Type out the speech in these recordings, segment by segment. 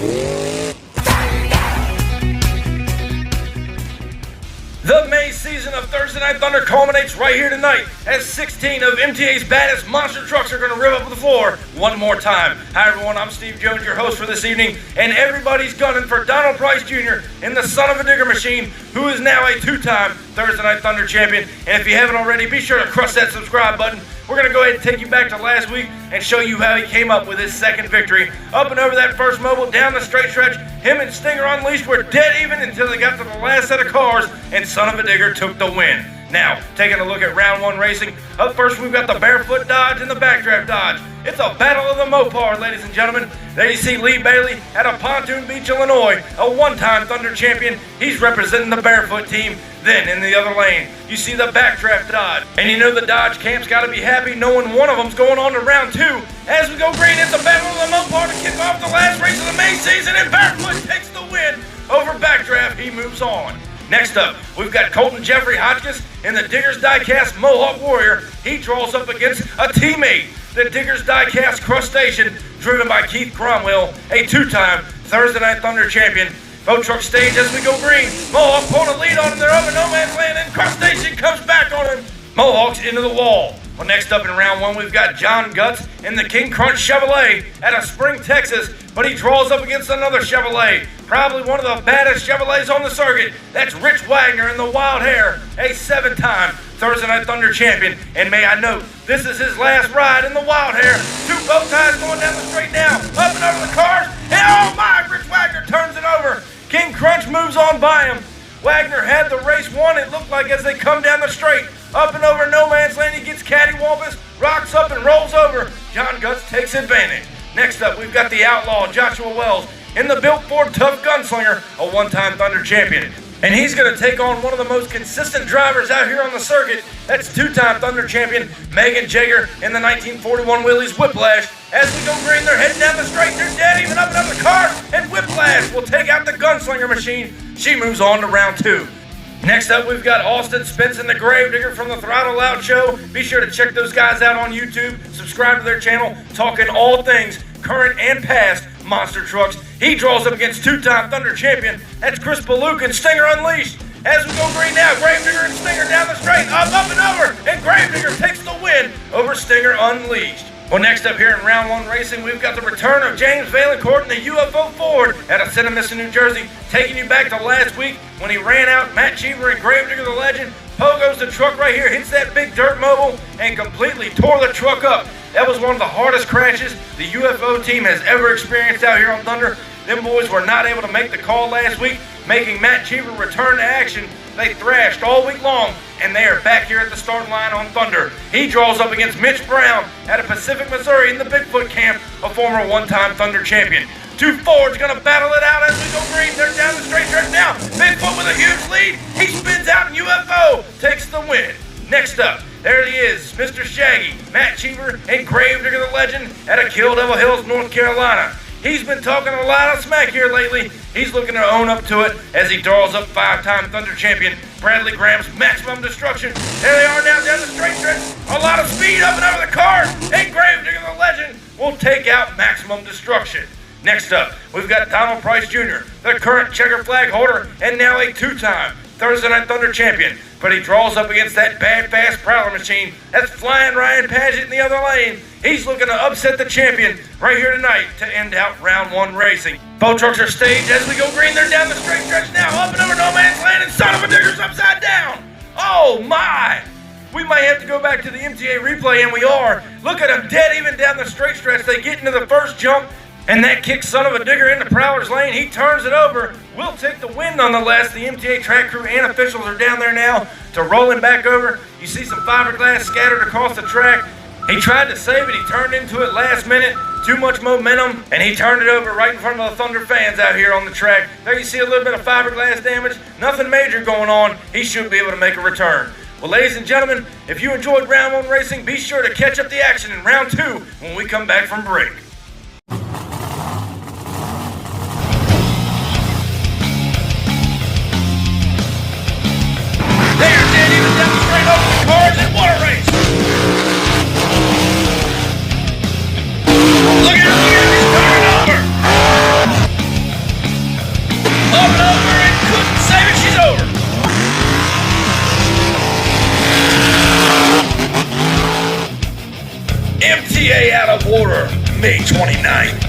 The May season of Thursday Night Thunder culminates right here tonight as 16 of MTA's baddest monster trucks are going to rip up the floor one more time. Hi everyone, I'm Steve Jones, your host for this evening, and everybody's gunning for Donald Price Jr. in the Son Uva Digger machine, who is now a two-time Thursday Night Thunder champion. And if you haven't already, be sure to crush that subscribe button. We're going to go ahead and take you back to last week and show you how he came up with his second victory. Up and over that first mobile, down the straight stretch, him and Stinger Unleashed were dead even until they got to the last set of cars, and Son Uva Digger took the win. Now, taking a look at round one racing, up first we've got the Barefoot Dodge and the Backdraft Dodge. It's a battle of the Mopar, ladies and gentlemen. There you see Lee Bailey out of Pontoon Beach, Illinois, a one-time Thunder champion. He's representing the Barefoot team. Then, in the other lane, you see the Backdraft Dodge. And you know the Dodge camp's got to be happy knowing one of them's going on to round two. As we go green, it's a battle of the Mopar to kick off the last race of the May season, and Barefoot takes the win over Backdraft. He moves on. Next up, we've got Colton Jeffrey Hotchkiss in the Diggers Diecast Mohawk Warrior. He draws up against a teammate, the Diggers Diecast Crustacean, driven by Keith Cromwell, a two-time Thursday Night Thunder champion. Boat truck stage as we go green. Mohawk pulled a lead on him. They're over no man's land, and Crustacean comes back on him. Mohawk's into the wall. Well, next up in round one, we've got John Guts in the King Crunch Chevrolet out of Spring, Texas, but he draws up against another Chevrolet, probably one of the baddest Chevrolets on the circuit. That's Rich Wagner in the Wild Hair, a seven-time Thursday Night Thunder champion. And may I note, this is his last ride in the Wild Hair. Two bow ties going down the straight now, up and over the cars, and oh my, Rich Wagner turns it over. King Crunch moves on by him. Wagner had the race won, it looked like, as they come down the straight. Up and over no man's land, he gets cattywampus, rocks up and rolls over. John Guts takes advantage. Next up, we've got the outlaw Joshua Wells in the Built Ford Tough Gunslinger, a one-time Thunder champion. And he's going to take on one of the most consistent drivers out here on the circuit. That's two-time Thunder champion Megan Jaeger in the 1941 Willys Whiplash. As we go green, they're heading down the straight. They're dead even up and up the car, and Whiplash will take out the Gunslinger machine. She moves on to round two. Next up, we've got Austin Spence and the Gravedigger from the Throttle Loud Show. Be sure to check those guys out on YouTube. Subscribe to their channel, talking all things current and past monster trucks. He draws up against two-time Thunder champion. That's Chris Paluk and Stinger Unleashed. As we go green now, Gravedigger and Stinger down the straight, up and over, and Gravedigger takes the win over Stinger Unleashed. Well, next up here in round one racing, we've got the return of James Valancourt in the UFO Ford out of Cinnaminson, New Jersey, taking you back to last week when he ran out Matt Cheever and Gravedigger the Legend. Pogo's the truck right here, hits that big dirt mobile and completely tore the truck up. That was one of the hardest crashes the UFO team has ever experienced out here on Thunder. Them boys were not able to make the call last week, making Matt Cheever return to action. They thrashed all week long, and they are back here at the starting line on Thunder. He draws up against Mitch Brown out of Pacific, Missouri in the Bigfoot camp, a former one-time Thunder champion. Two Fords gonna battle it out as we go green. They're down the straight stretch now. Bigfoot with a huge lead. He spins out and UFO takes the win. Next up, there he is, Mr. Shaggy, Matt Cheever, and Gravedigger the Legend out of Kill Devil Hills, North Carolina. He's been talking a lot of smack here lately. He's looking to own up to it as he draws up five-time Thunder champion Bradley Graham's Maximum Destruction. There they are now down the straight stretch. A lot of speed up and over the cars. And Gravedigger the Legend will take out Maximum Destruction. Next up, we've got Donald Price Jr., the current checker flag holder and now a two-time Thursday Night Thunder champion. But he draws up against that bad, fast Prowler machine. That's Flying Ryan Paget in the other lane. He's looking to upset the champion right here tonight to end out round one racing. Boat trucks are staged as we go green. They're down the straight stretch now, up and over no man's land, and Son Uva Digger's upside down. Oh my! We might have to go back to the MTA replay, and we are. Look at him dead even down the straight stretch. They get into the first jump, and that kicks Son Uva Digger into Prowler's lane. He turns it over. We'll take the win nonetheless. The MTA track crew and officials are down there now to roll him back over. You see some fiberglass scattered across the track. He tried to save it. He turned into it last minute. Too much momentum, and he turned it over right in front of the Thunder fans out here on the track. There you see a little bit of fiberglass damage. Nothing major going on. He should be able to make a return. Well, ladies and gentlemen, if you enjoyed round one racing, be sure to catch up the action in round two when we come back from break. They're dead even down the straight over the cars, and what a race! Look at him, he's turning over! MTA out of order, May 29th.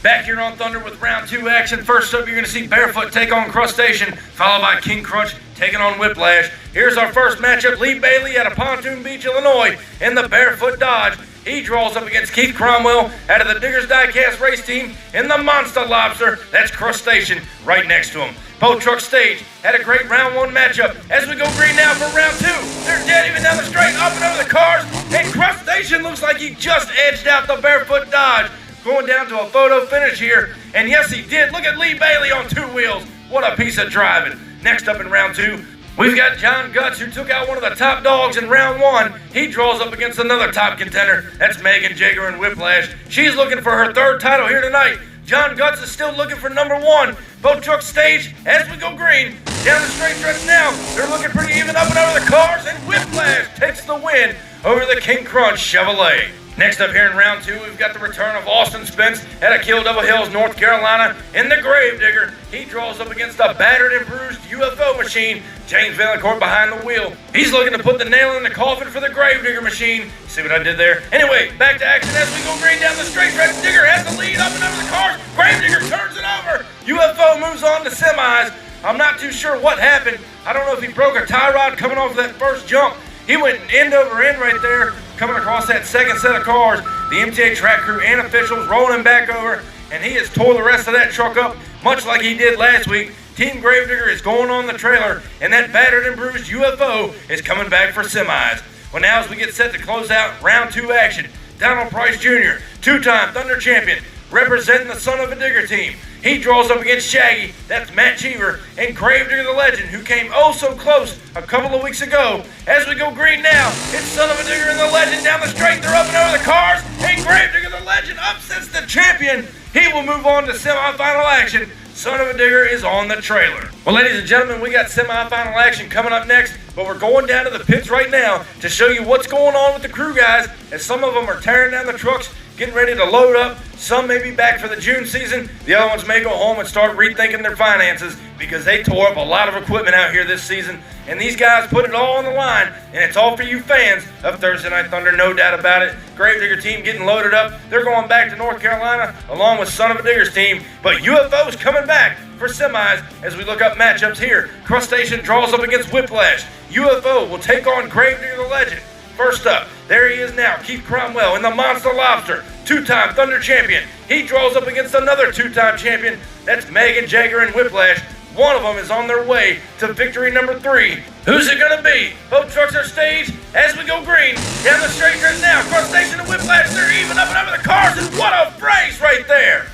Back here on Thunder with round 2 action. First up, you're going to see Barefoot take on Crustacean, followed by King Crunch taking on Whiplash. Here's our first matchup. Lee Bailey out of Pontoon Beach, Illinois, in the Barefoot Dodge. He draws up against Keith Cromwell out of the Diggers Diecast race team in the Monster Lobster. That's Crustacean right next to him. Both Truck Stage had a great round 1 matchup. As we go green now for round 2, they're dead even down the straight, up and over the cars, and Crustacean looks like he just edged out the Barefoot Dodge. Going down to a photo finish here, and yes, he did. Look at Lee Bailey on 2 wheels. What a piece of driving. Next up in round 2, we've got John Guts, who took out one of the top dogs in round 1. He draws up against another top contender. That's Megan Jager and Whiplash. She's looking for her 3rd title here tonight. John Guts is still looking for number 1. Both Truck Stage, as we go green, down the straight stretch now. They're looking pretty even up and over the cars, and Whiplash takes the win over the King Crunch Chevrolet. Next up here in round 2, we've got the return of Austin Spence out of Kill Double Hills, North Carolina, in the Gravedigger. He draws up against a battered and bruised UFO machine, James Valancourt behind the wheel. He's looking to put the nail in the coffin for the Gravedigger machine. See what I did there? Anyway, back to action as we go green down the straight stretch. Digger has the lead up and over the cars. Gravedigger turns it over. UFO moves on to semis. I'm not too sure what happened. I don't know if he broke a tie rod coming off that first jump. He went end over end right there, coming across that second set of cars. The MTA track crew and officials rolling him back over, and he has tore the rest of that truck up, much like he did last week. Team Gravedigger is going on the trailer, and that battered and bruised UFO is coming back for semis. Well, now as we get set to close out round 2 action, Donald Price Jr., 2-time Thunder champion, representing the Son Uva Digger team. He draws up against Shaggy, that's Matt Cheever, and Gravedigger the Legend, who came oh so close a couple of weeks ago. As we go green now, it's Son Uva Digger and the Legend down the straight. They're up and over the cars, and Gravedigger the Legend upsets the champion. He will move on to semifinal action. Son Uva Digger is on the trailer. Well, ladies and gentlemen, we got semifinal action coming up next, but we're going down to the pits right now to show you what's going on with the crew guys, as some of them are tearing down the trucks, getting ready to load up. Some may be back for the June season. The other ones may go home and start rethinking their finances because they tore up a lot of equipment out here this season. And these guys put it all on the line, and it's all for you fans of Thursday Night Thunder, no doubt about it. Gravedigger team getting loaded up. They're going back to North Carolina along with Son Uva Digger's team. But UFO's coming back for semis as we look up matchups here. Crustacean draws up against Whiplash. UFO will take on Gravedigger the Legend. First up, there he is now, Keith Cromwell in the Monster Lobster, 2-time Thunder champion. He draws up against another 2-time champion. That's Megan Jager and Whiplash. One of them is on their way to victory number 3. Who's it going to be? Both trucks are staged as we go green. Down the straight stretch now, Crustacean and Whiplash, they're even up and over the cars, and what a race right there!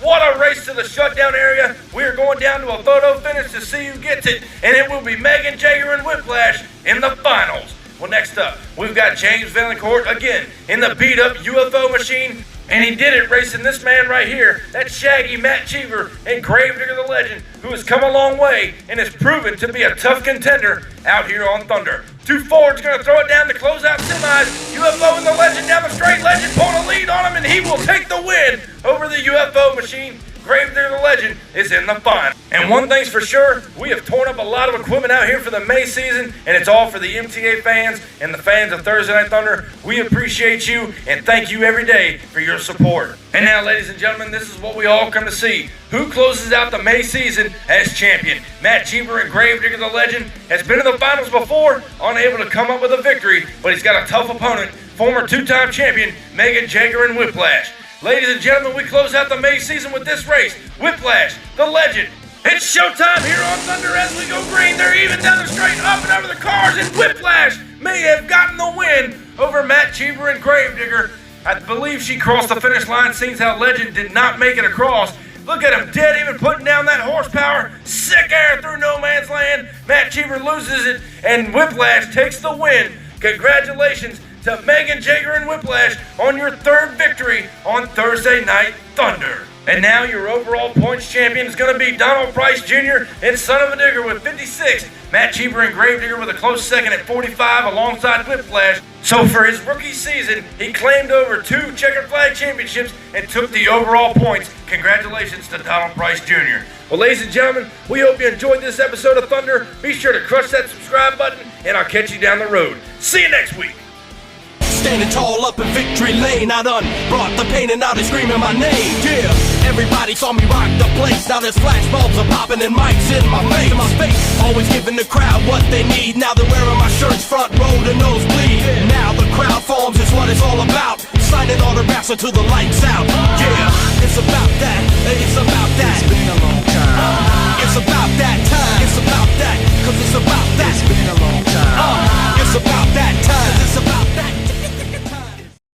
What a race to the shutdown area. We are going down to a photo finish to see who gets it, and it will be Megan Jager and Whiplash in the finals. Well, next up, we've got James Valancourt again in the beat-up UFO machine, and he did it racing this man right here. That's Shaggy, Matt Cheever, and Gravedigger the Legend, who has come a long way and has proven to be a tough contender out here on Thunder. 2 Fords going to throw it down to close out semis. UFO and the Legend down the straight. Legend pulling a lead on him, and he will take the win over the UFO machine. Gravedigger the Legend is in the final. And one thing's for sure, we have torn up a lot of equipment out here for the May season, and it's all for the MTA fans and the fans of Thursday Night Thunder. We appreciate you and thank you every day for your support. And now, ladies and gentlemen, this is what we all come to see. Who closes out the May season as champion? Matt Cheever and Gravedigger the Legend has been in the finals before, unable to come up with a victory, but he's got a tough opponent, former 2-time champion Megan Jager and Whiplash. Ladies and gentlemen, we close out the May season with this race. Whiplash, the Legend. It's showtime here on Thunder as we go green. They're even down the straight, up and over the cars, and Whiplash may have gotten the win over Matt Cheever and Gravedigger. I believe she crossed the finish line, seems how Legend did not make it across. Look at him, dead even putting down that horsepower. Sick air through no man's land. Matt Cheever loses it, and Whiplash takes the win. Congratulations to Megan Jager and Whiplash on your 3rd victory on Thursday Night Thunder. And now your overall points champion is going to be Donald Price Jr. and Son Uva Digger with 56. Matt Cheever and Gravedigger with a close second at 45 alongside Whiplash. So for his rookie season, he claimed over 2 checkered flag championships and took the overall points. Congratulations to Donald Price Jr. Well, ladies and gentlemen, we hope you enjoyed this episode of Thunder. Be sure to crush that subscribe button, and I'll catch you down the road. See you next week. standing tall up in victory lane. I done brought the pain and now they screaming my name. Yeah, everybody saw me rock the place. Now there's flashbulbs are popping and mics in my face. Always giving the crowd what they need. Now they're wearing my shirts front row to nosebleed. Now the crowd forms is what it's all about. Signing autographs until the lights out. Yeah, it's about that. It's about that. It's been a long time. It's about that time. It's about that. Cause it's about that. It's been a long time. It's about that time. It's about that